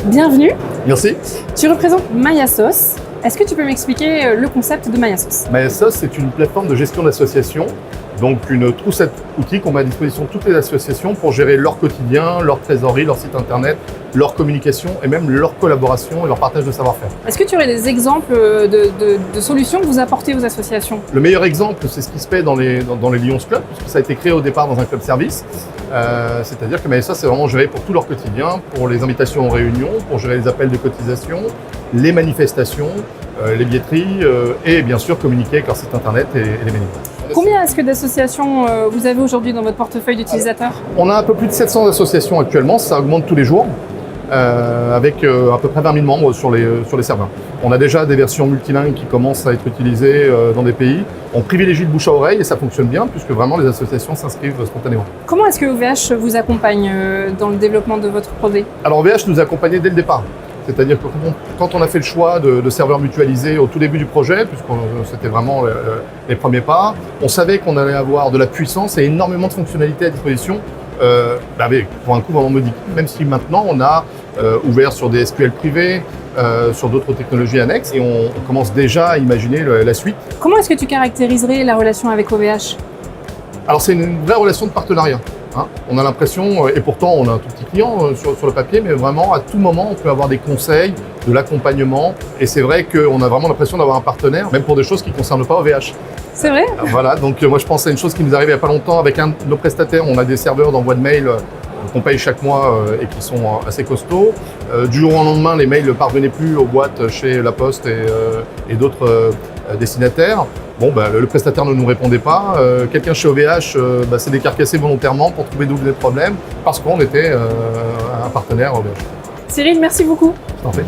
Bienvenue. Merci. Tu représentes Mayasauce. Est-ce que tu peux m'expliquer le concept de Mayasauce? Mayasauce, c'est une plateforme de gestion d'associations, donc une trousse à outils qu'on met à disposition de toutes les associations pour gérer leur quotidien, leur trésorerie, leur site internet, leur communication et même leur collaboration et leur partage de savoir-faire. Est-ce que tu aurais des exemples de solutions que vous apportez aux associations? Le meilleur exemple, c'est ce qui se fait dans les Lions Club, puisque ça a été créé au départ dans un club service. C'est-à-dire que Mayasauce, c'est vraiment géré pour tout leur quotidien, pour les invitations aux réunions, pour gérer les appels de cotisation, les manifestations, les billetteries et bien sûr communiquer avec leur site internet et les menus. Combien est-ce que d'associations vous avez aujourd'hui dans votre portefeuille d'utilisateurs? On a un peu plus de 700 associations actuellement, ça augmente tous les jours, avec à peu près 20 000 membres sur les serveurs. On a déjà des versions multilingues qui commencent à être utilisées dans des pays. On privilégie le bouche à oreille et ça fonctionne bien puisque vraiment les associations s'inscrivent spontanément. Comment est-ce que OVH vous accompagne dans le développement de votre projet? Alors OVH nous a accompagnés dès le départ. C'est-à-dire que quand on a fait le choix de serveurs mutualisés au tout début du projet, puisque c'était vraiment les premiers pas, on savait qu'on allait avoir de la puissance et énormément de fonctionnalités à disposition pour un coût vraiment modique. Même si maintenant on a ouvert sur des SQL privés, sur d'autres technologies annexes et on commence déjà à imaginer la suite. Comment est-ce que tu caractériserais la relation avec OVH? Alors c'est une vraie relation de partenariat. On a l'impression, et pourtant on a un tout petit client sur le papier, mais vraiment à tout moment on peut avoir des conseils, de l'accompagnement et c'est vrai qu'on a vraiment l'impression d'avoir un partenaire, même pour des choses qui ne concernent pas OVH. C'est vrai? Voilà, donc moi je pense à une chose qui nous arrive il n'y a pas longtemps avec un de nos prestataires. On a des serveurs d'envoi de mails qu'on paye chaque mois et qui sont assez costauds. Du jour au lendemain, les mails ne parvenaient plus aux boîtes chez La Poste et d'autres destinataires. Bon, le prestataire ne nous répondait pas. Quelqu'un chez OVH s'est décarcassé volontairement pour trouver d'où venait le problème parce qu'on était un partenaire OVH. Cyril, merci beaucoup. Parfait.